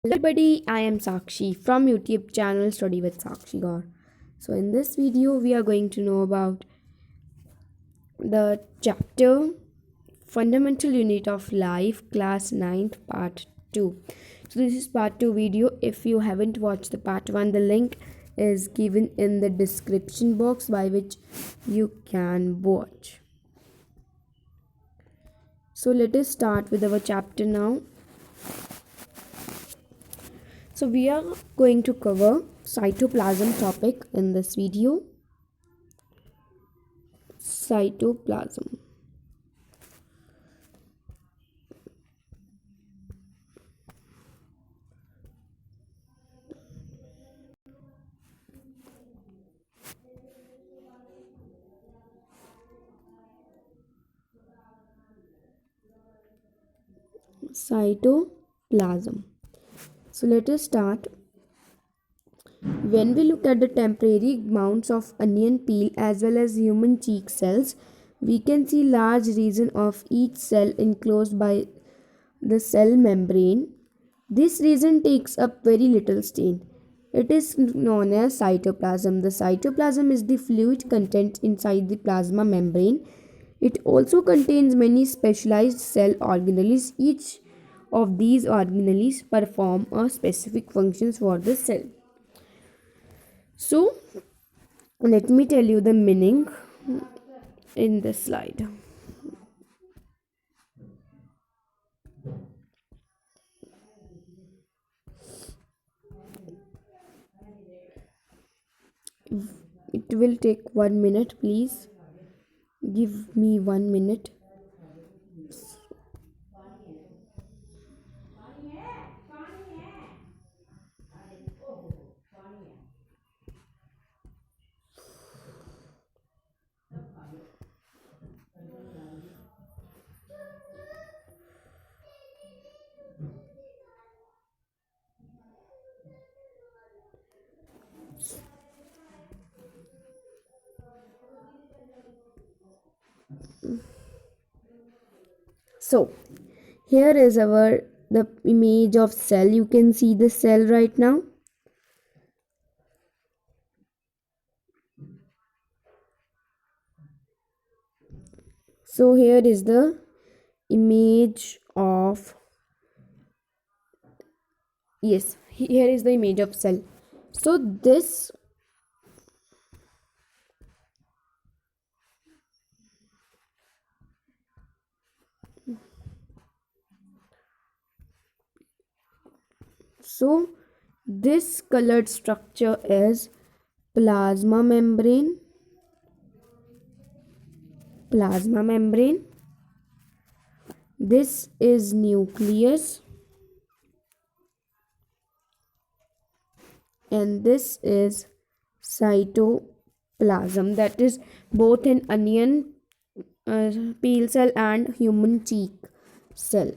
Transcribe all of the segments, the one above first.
Hello everybody, I am Sakshi from YouTube channel Study with Sakshi Gaur. So in this video we are going to know about the chapter Fundamental Unit of Life class 9th part 2. So this is part 2 video. If you haven't watched the part 1, the link is given in the description box by which you can watch. So let us start with our chapter now. So we are going to cover cytoplasm topic in this video. Cytoplasm. Cytoplasm. So let us start. When we look at the temporary mounts of onion peel as well as human cheek cells, we can see large region of each cell enclosed by the cell membrane. This region takes up very little stain. It is known as cytoplasm. The cytoplasm is the fluid content inside the plasma membrane. It also contains many specialized cell organelles. Each of these organelles perform a specific functions for the cell. So, let me tell you the meaning in this slide. It will take 1 minute, please. Give me 1 minute. So, here is the image of cell. You can see the cell right now. So here is the image of, yes, here is the image of cell. So this so this colored structure is plasma membrane. Plasma membrane. This is nucleus. And this is cytoplasm, that is both an onion peel cell and human cheek cell.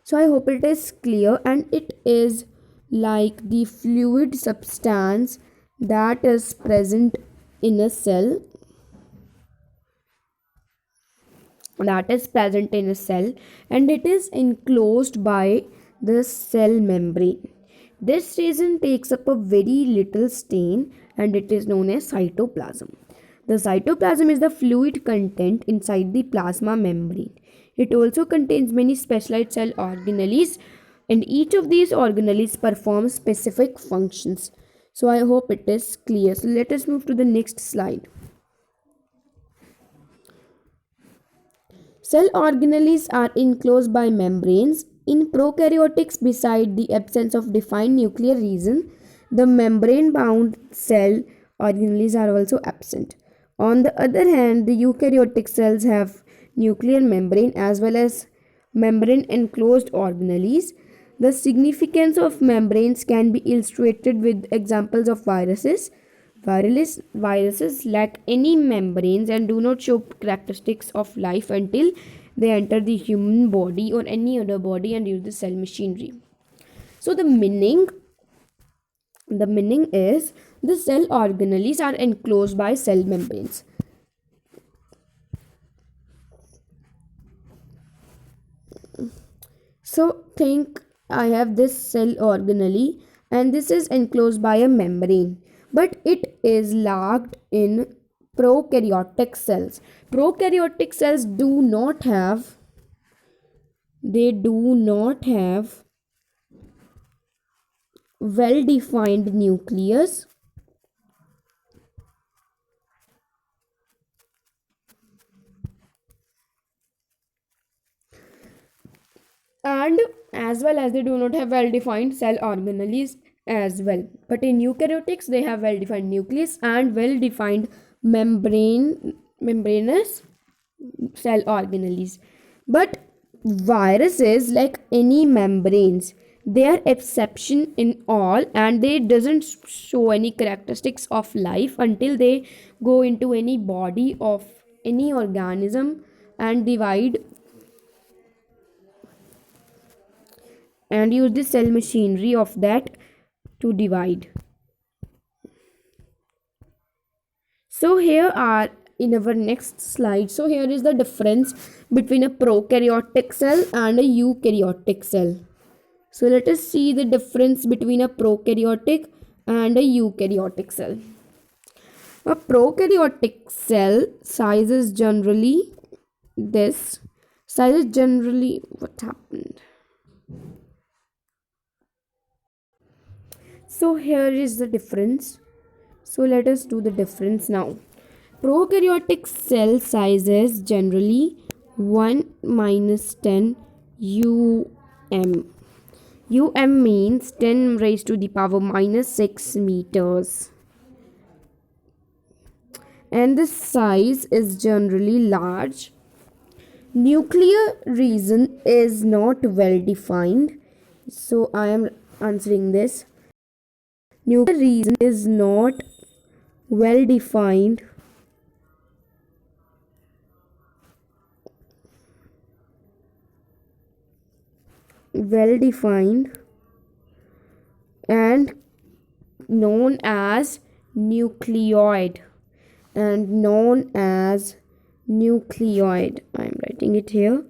So I hope it is clear, and it is like the fluid substance that is present in a cell, and it is enclosed by the cell membrane. This region takes up a very little stain, and it is known as cytoplasm. The cytoplasm is the fluid content inside the plasma membrane. It also contains many specialized cell organelles, and each of these organelles performs specific functions. So I hope it is clear. So let us move to the next slide. Cell organelles are enclosed by membranes. In prokaryotics, beside the absence of defined nuclear region, the membrane-bound cell organelles are also absent. On the other hand, the eukaryotic cells have nuclear membrane as well as membrane-enclosed organelles. The significance of membranes can be illustrated with examples of viruses. Viruses lack any membranes and do not show characteristics of life until they enter the human body or any other body and use the cell machinery. So the meaning is the cell organelles are enclosed by cell membranes. So think I have this cell organelle, and this is enclosed by a membrane, but it is locked in prokaryotic cells. Prokaryotic cells do not have well defined nucleus, and as well as they do not have well defined cell organelles as well. But in eukaryotics they have well defined nucleus and well defined membranous cell organelles. But viruses, like any membranes, they are exception in all, and they doesn't show any characteristics of life until they go into any body of any organism and divide and use the cell machinery of that to divide. So here are in our next slide. So here is the difference between a prokaryotic cell and a eukaryotic cell. So let us see the difference between a prokaryotic and a eukaryotic cell. A prokaryotic cell size is generally this. Size is generally what happened. So here is the difference. So let us do the difference now. Prokaryotic cell size is generally 1 minus 10 UM means 10 raised to the power minus 6 meters. And the size is generally large. Nuclear region is not well defined. So I am answering this. Nuclear region is not well defined. And known as nucleoid. I am writing it here.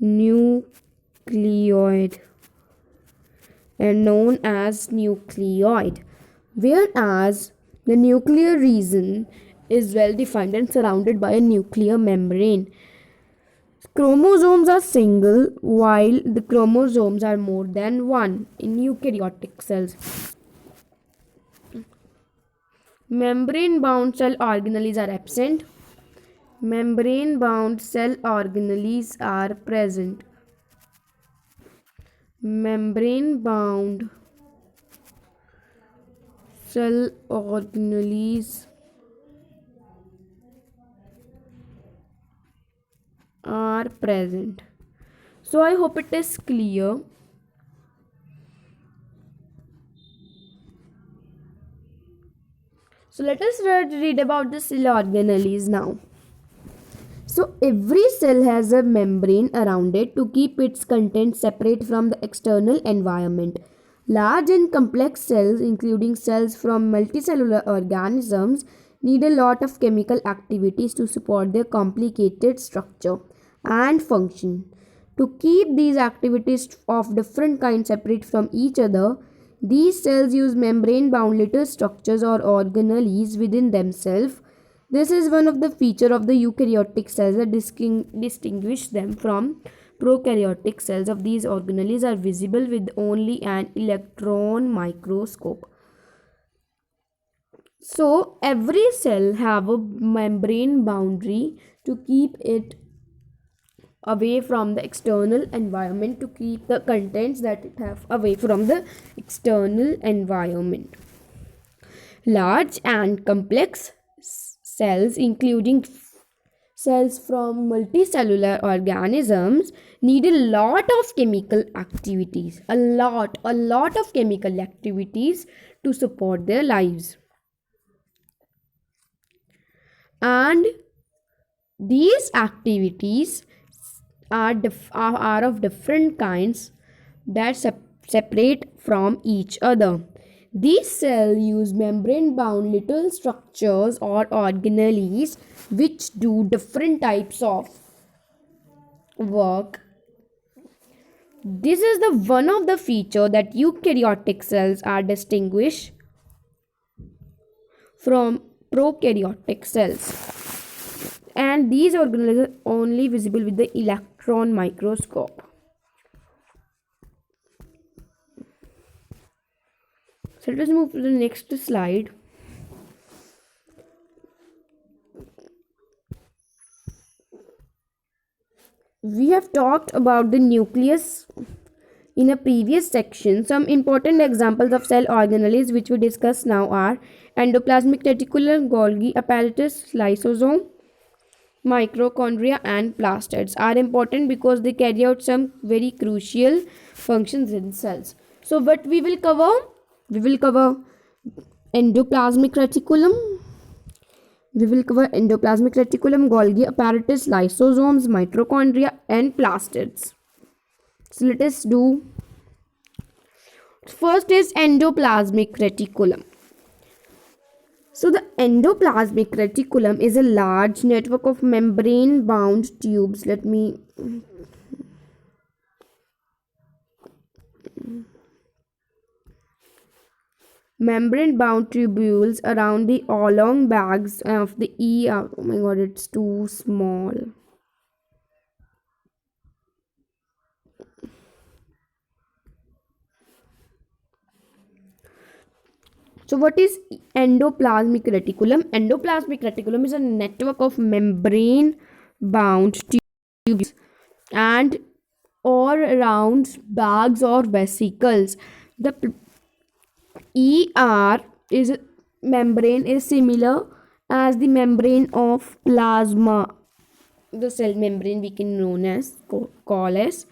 Nucleoid. And known as nucleoid. Whereas the nuclear region is well defined and surrounded by a nuclear membrane. Chromosomes are single, while the chromosomes are more than one in eukaryotic cells. Membrane bound cell organelles are absent. Membrane bound cell organelles are present. Membrane bound cell organelles are present. So I hope it is clear. So let us read about the cell organelles now. So every cell has a membrane around it to keep its contents separate from the external environment. Large and complex cells, including cells from multicellular organisms, need a lot of chemical activities to support their complicated structure and function. To keep these activities of different kinds separate from each other, these cells use membrane-bound little structures or organelles within themselves. This is one of the features of the eukaryotic cells that distinguish them from prokaryotic cells. Of these organelles are visible with only an electron microscope. So every cell have a membrane boundary to keep it away from the external environment, to keep the contents that it have away from the external environment. Large and complex cells, including cells from multicellular organisms, need a lot of chemical activities, a lot of chemical activities to support their lives. And these activities are of different kinds that separate from each other. These cells use membrane-bound little structures or organelles which do different types of work. This is the one of the feature that eukaryotic cells are distinguished from prokaryotic cells, and these organelles are only visible with the electron microscope. So let us move to the next slide. We have talked about the nucleus in a previous section. Some important examples of cell organelles which we discuss now are endoplasmic reticulum, Golgi apparatus, lysosome, mitochondria and plastids are important because they carry out some very crucial functions in cells. So what we will cover? We will cover endoplasmic reticulum. We will cover endoplasmic reticulum, Golgi apparatus, lysosomes, mitochondria and plastids. So let us do. First is endoplasmic reticulum. So the endoplasmic reticulum is a large network of membrane bound tubes. Membrane bound tubules around the oblong bags of the ER. Oh my god, it's too small. So what is endoplasmic reticulum? Endoplasmic reticulum is a network of membrane bound tubes and or around bags or vesicles. The ER is membrane is similar as the membrane of plasma. The cell membrane we can known as call as.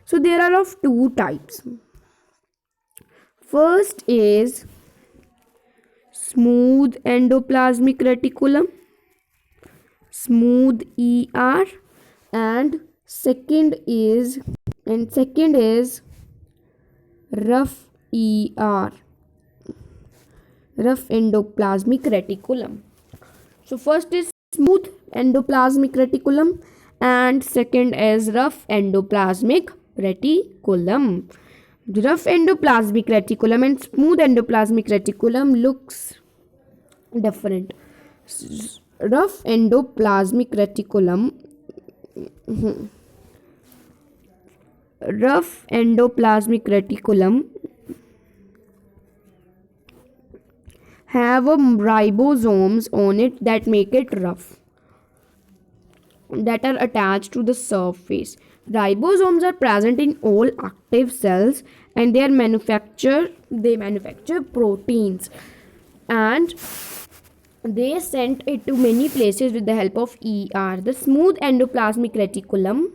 So there are of two types. First is smooth endoplasmic reticulum, smooth ER, and second is rough ER, rough endoplasmic reticulum. So first is smooth endoplasmic reticulum and second is rough endoplasmic reticulum. The rough endoplasmic reticulum and smooth endoplasmic reticulum looks different. Rough endoplasmic reticulum have a ribosomes on it that make it rough, that are attached to the surface. Ribosomes are present in all active cells and they manufacture proteins, and they send it to many places with the help of ER. The smooth endoplasmic reticulum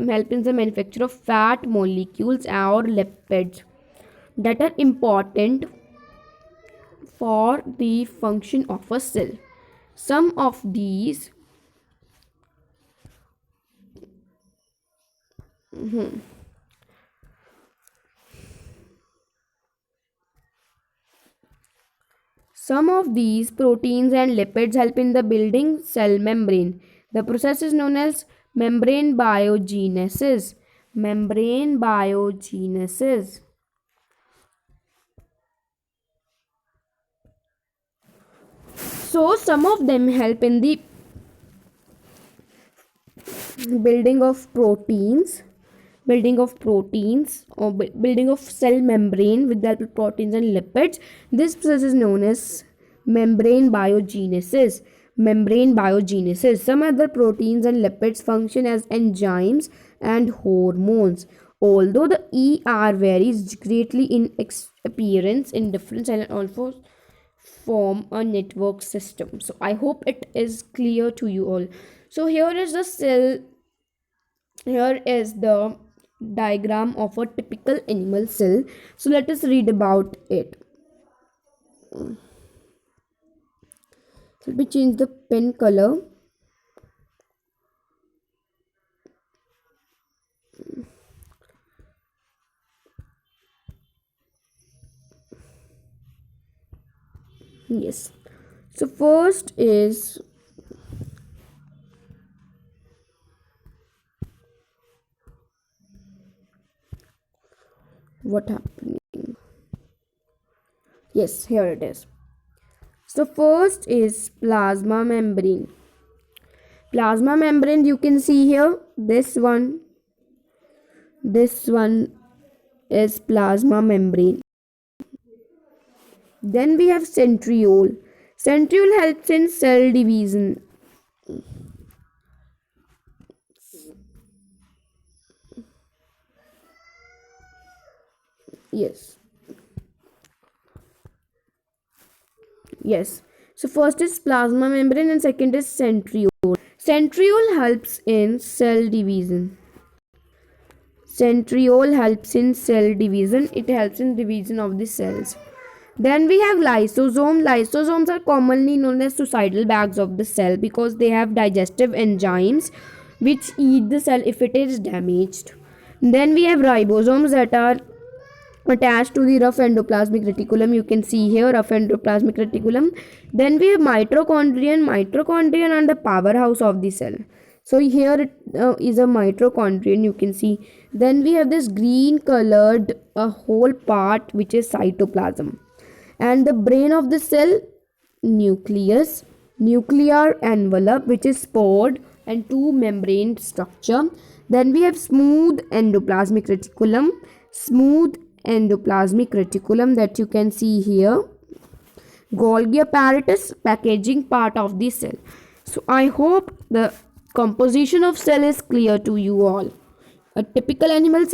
helps in the manufacture of fat molecules or lipids that are important for the function of a cell. Some of these proteins and lipids help in the building cell membrane. The process is known as membrane biogenesis. So some of them help in the building of proteins or building of cell membrane with the help of proteins and lipids. This process is known as membrane biogenesis. Some other proteins and lipids function as enzymes and hormones. Although the ER varies greatly in appearance in different cells and also form a network system. So I hope it is clear to you all. So here is the diagram of a typical animal cell. So let us read about it. So let me change the pen color. Yes. So first is what happening? Yes, here it is. So first is plasma membrane. Plasma membrane, you can see here, this one is plasma membrane. Then we have centriole. Centriole helps in cell division. Yes. Yes. So first is plasma membrane and second is centriole. Centriole helps in cell division. Centriole helps in cell division. It helps in division of the cells. Then we have lysosome. Lysosomes are commonly known as suicidal bags of the cell because they have digestive enzymes which eat the cell if it is damaged. Then we have ribosomes that are attached to the rough endoplasmic reticulum. You can see here rough endoplasmic reticulum. Then we have mitochondria. Mitochondria are the powerhouse of the cell. So here it is a mitochondrion, you can see. Then we have this green colored a whole part which is cytoplasm. And the brain of the cell, nucleus, nuclear envelope which is spored and two membrane structure. Then we have smooth endoplasmic reticulum that you can see here. Golgi apparatus, packaging part of the cell. So I hope the composition of cell is clear to you all. A typical animal